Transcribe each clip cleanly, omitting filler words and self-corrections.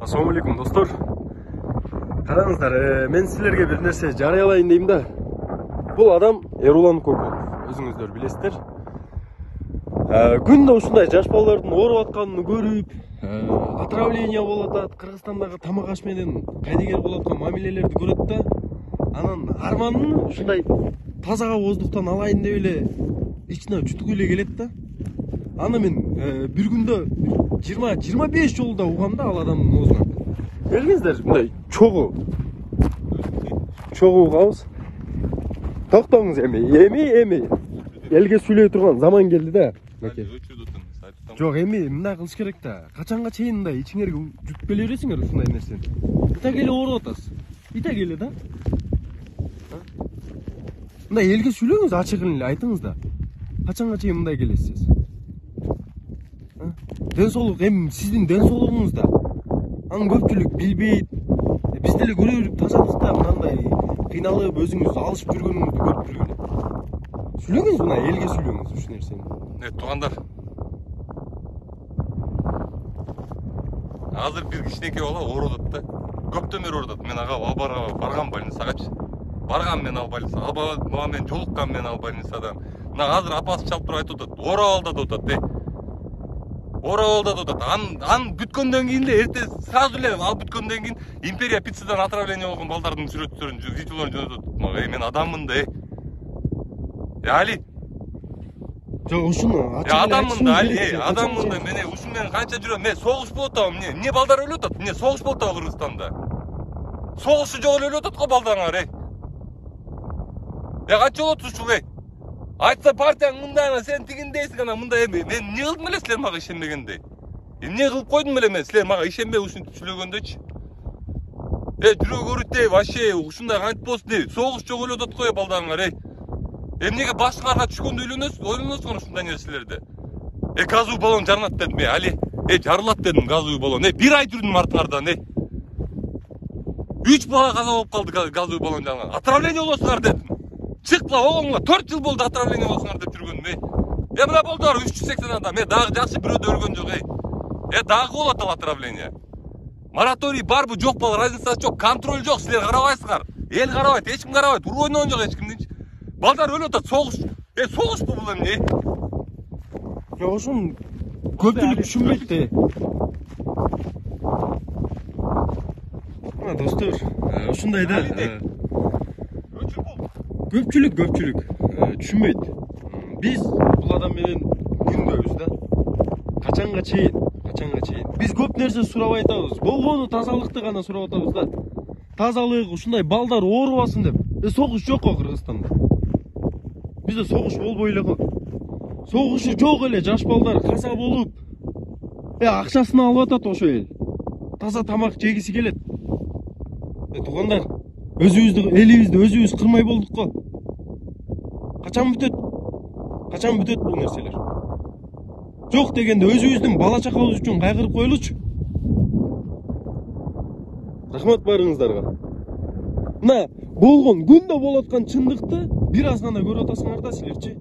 Ассалаумалейкум достор. Қараңыздар, мен сіздерге бір нәрсе жариялайын деймін да. Бұл адам Эрулан Коколов. Өзіңіздер білесіздер. Күнде ушундай жаш балдардын ооруп атканын көрүп, отравление болуп атат, Кыргызстандагы тамак аш менен кайдыгер болуп аткан мамилелерди көрөт да. Анан арманын ушундай таза воздухтан алайын деп эле ичине жутуп эле келет да. Аны мен бир күндө 20-25 жолу да угам да ал адамдын оозунан. Келиңиздер, мындай чогуу угабыз. Токтоңуз эми. Элге сүйлөй турган заман келди да. Жок, эми мындай кылыш керек да. Качанга чейин мындай ичиңерге жүктөп келе бересиңер ушундай нерсени. Ита келе ооруп атасыз. Ита келе да. Мындай элге сүйлөңүз, ачыгын эле айтыңыз да. Качанга чейин мындай келесиз? Ден соолук эми сиздин ден соолугуңуз да. Аны көпчүлүк билбейт. Биз деле көрө берип тазалыкта мындай кыйналып өзүңүздү алышып жүргөнүңүздү көрүп жүргөн. Сүйлөңүз мына элге сүйлөңүз ушу нерсени. Туугандар. Азыр бир кичинекей бала ооруп атат да. Көптөн бери ооруп атат. Мен ага барган больницагачы. Барган мен ал больницага. Бала мен жолуккан мен ал больницадан. Мына азыр апасы чалып туруп айтып атат. Ооруп алды деп атат. Ооруп алды деп атат. Аны бүткөндөн кийин эле эрте сразу эле ал бүткөндөн кийин Империя пиццадан отравление болгон балдардын сүрөттөрүн, видеолорун жөнөтүп атат. Мага мен адаммын да. Али. Жок, ушуну ачык адаммын да, Али, адаммын да. Мен ушун менен канча жүрөм. Мен согуш болуп атабы? Эмне балдар өлүп атат? Эмне согуш болуп атабы Кыргызстанда? Согушу жок эле өлүп атат го балдарыңар, канча болот ушул, Айтса партияң мындай, сен тигиндейсиң, ана мындай. Мен эмне кылдым эле силер мага ишенбегенде? Эмне кылып койдум эле мен силер мага ишенбей ушинтип сүйлөгөндөчү? Жүрөк өрүттей, вообще ушундай кантип болсун дейт. Согуш жок өлүп атат го балдарыңар, Эмнеге башкаларга түшкөндө ойлоносуңар ушундай нерселерди? Газовый баллон жарылат дедим, Али. Жарылат дедим газовый баллон. Бир ай жүрдүм артыңардан, 3 бала каза болуп калды газовый баллон жарылган. Отравление болосуңар дедим. Чыкпа оңуңа 4 жыл болду отравление болсуңар деп жүргөнүм, мына болдуар 380 адам. Дагы жакшы бирөөдө өлгөн жок, дагы болот ал отравление. Мораторий барбы, жок ба, разницасы жок, контроль жок, силер карабайсыңар. Эл карабайт, эч ким карабайт, уруп ойногон жок эч кимдинчи. Балдар өлүп атат, согуш. Согушпу бул эмне? Жок, ушун көпчүлүк түшүнбөйт да. Мына достор, ушундай да. Көпчүлүк түшүнбөйт. Биз бул адам менен күндөбүз да. Качанга чейин? Биз көп нерсе сурабай атабыз. Болгону тазалыкты гана сурап атабыз да. Тазалык, ушундай балдар оорубасын деп. Согуш жок го Кыргызстанда. Бизде согуш болбой эле го. Согушу жок эле, жаш балдар каза болуп, акчасын алып атат ошо эл. Таза тамак жегиси келет. Туугандар, элибизди өзүбүз кырмай болдук го. Качан бүтөт бул нерселер? Жок дегенде өзүбүздүн бала чакабыз үчүн кайгырып коелучу. Рахмат баарыңыздарга. Мына болгон күндө болуп аткан чындыкты бир аз гана көрүп атасыңар да силерчи.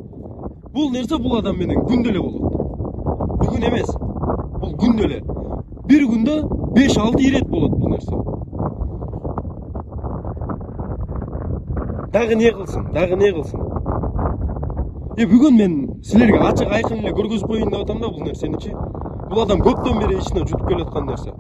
Бул нерсе бул адам менен күндө эле болот. Бүгүн эмес. Бул күндө эле. Бир күндө 5-6 ирет болот бул нерсе. Дагы не кылсын? Бүгүн мен силерге ачык айкын эле көргөзүп коеюн деп атам да бул нерсеничи. Бул адам көптөн бери ичине жутуп келаткан нерсе.